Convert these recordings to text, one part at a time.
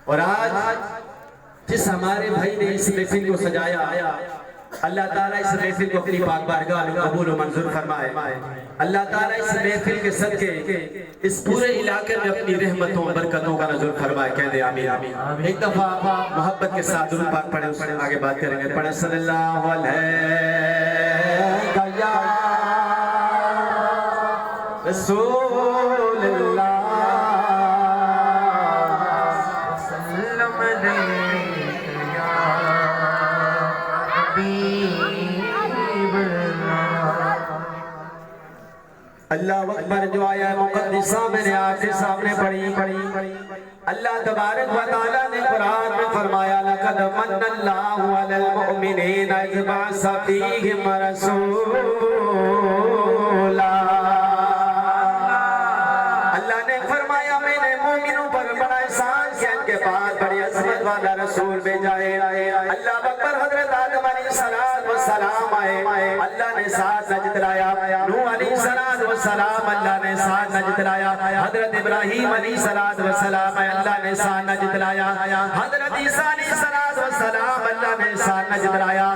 اور آج جس ہمارے بھائی نے اس محفل کو سجایا، اللہ تعالیٰ اس محفل کو اپنی پاک بارگاہ میں قبول و منظور فرمائے۔ اللہ تعالیٰ اس محفل کے صدقے اس پورے علاقے میں اپنی رحمتوں برکتوں کا نزول فرمائے۔ کہہ دیں آمین۔ ایک دفعہ محبت کے ساتھ درود پاک پڑھیں، اس سے آگے بات کریں گے۔ پڑھیں صلی اللہ علیہ یا رسول اللہ اللہ اکبر۔ جو آیا مقدسہ میں نے آپ کے سامنے پڑھی، اللہ تبارک و تعالیٰ نے قرآن میں فرمایا لَقَدْ مَنَّ اللَّهُ عَلَى الْمُؤْمِنِينَ إِذْ بَعَثَ فِيهِمْ رَسُولًا۔ اللہ نے فرمایا میں نے مومنوں پر بڑا احسان کیا، ان کے بعد بڑی عظمت والا رسول بھیجا ہے۔ اللہ اکبر۔ حضرت آدم علیہ السلام آئے، اللہ نے ساتھ نجد لایا۔ نوح علیہ السلام اللہ نے ساتھ نجد لایا۔ حضرت ابراہیم علیہ السلام اللہ نے ساتھ نجد لایا۔ حضرت عیسیٰ علیہ السلام اللہ نے ساتھ نجد لایا۔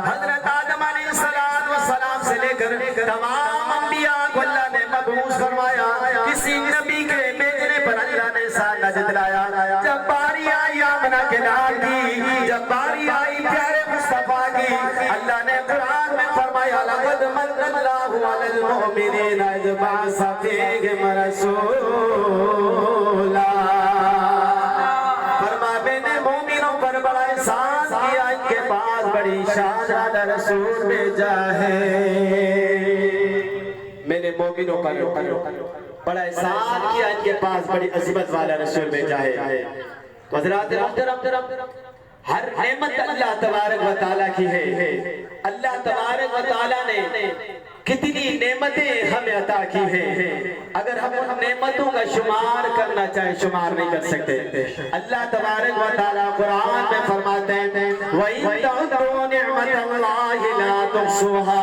حضرت آدم علیہ السلام سے لے کر تمام انبیاء کو اللہ نے مبعوث فرمایا۔ کسی نبی کے بھیجنے پر اللہ نے ساتھ نجد لایا۔ جب باری آئی آمنہ کے لال کی، جب باری آئی پیارے مصطفیٰ کی، اللہ نے قرآن میں فرمایا لَقَدْ مَنَّ اللَّهُ عَلَى الْمُؤْمِنِينَ إِذْ بَعَثَ فِيهِمْ رَسُولًا۔ فرما میں نے مومنوں پر بڑا احسان کیا، ان کے پاس بڑی شان والا رسول بھیجا ہے۔ میں نے مومنوں پر بڑا احسان کیا، ان کے پاس بڑی عظمت والا رسول بھیجا ہے۔ حضرات ہر نعمت اللہ تبارک و تعالیٰ کی ہے۔ اللہ تبارک و تعالیٰ نے کتنی نعمتیں ہمیں عطا کی ہیں، اگر ہم ان نعمتوں کا شمار کرنا چاہیں شمار نہیں کر سکتے۔ اللہ تبارک و تعالیٰ قرآن میں فرماتے ہیں وَإِن تَعُدُّوا نِعْمَتَ اللَّهِ لَا تُحْصُوهَا۔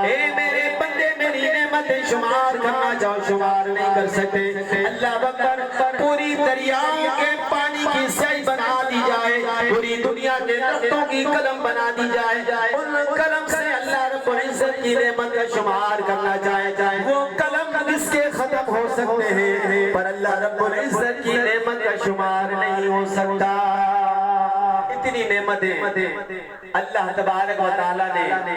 اے میرے بندے میری نعمتیں شمار کرنا چاہو شمار نہیں کر سکتے۔ اللہ اکبر۔ پوری دریاؤں کے پانی کی سیل بنا دی جائے، پوری دنیا کے درختوں کی قلم بنا دی جائے، ان قلم سے اللہ رب العزت کی نعمت کا شمار کرنا چاہے، وہ قلم جس کے ختم ہو سکتے ہیں، پر اللہ رب العزت کی نعمت کا شمار نہیں ہو سکتا۔ اتنی نعمتیں اللہ تبارک و تعالیٰ نے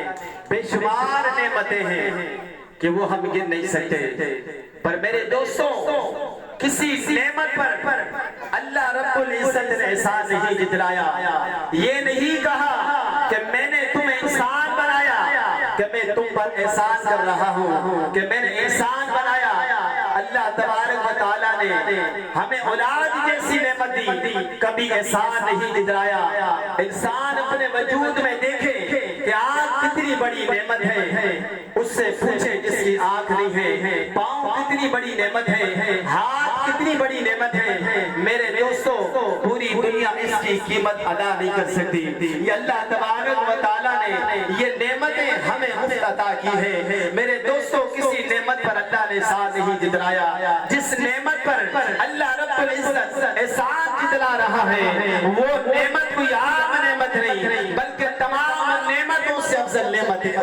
بے شمار نعمتیں ہیں کہ وہ ہم گن نہیں سکتے۔ پر میرے دوستوں کسی نعمت پر اللہ رب العزت نے احسان نہیں جتلایا۔ یہ نہیں کہا کہ میں نے تمہیں انسان بنایا کہ میں تم پر احسان کر رہا ہوں، کہ میں نے احسان بنایا۔ اللہ تبارک و تعالیٰ نے ہمیں اولاد جیسی نعمت دی، کبھی احسان نہیں جتلایا۔ انسان اپنے وجود میں دیکھے کہ آنکھ کتنی بڑی نعمت ہے، اس سے پوچھے جس کی آنکھ نہیں ہے، پاؤں کتنی بڑی نعمت ہے، ہاتھ کتنی بڑی نعمت ہے۔ میرے دوستوں پوری دنیا اس کی قیمت ادا نہیں کر سکتی۔ یہ اللہ تبارک و تعالیٰ نے یہ نعمتیں ہمیں مفت عطا کی ہے۔ میرے دوستوں کسی نعمت پر اللہ نے احسان نہیں جتلایا۔ جس نعمت پر اللہ رب العزت احسان جتلا رہا ہے وہ نعمت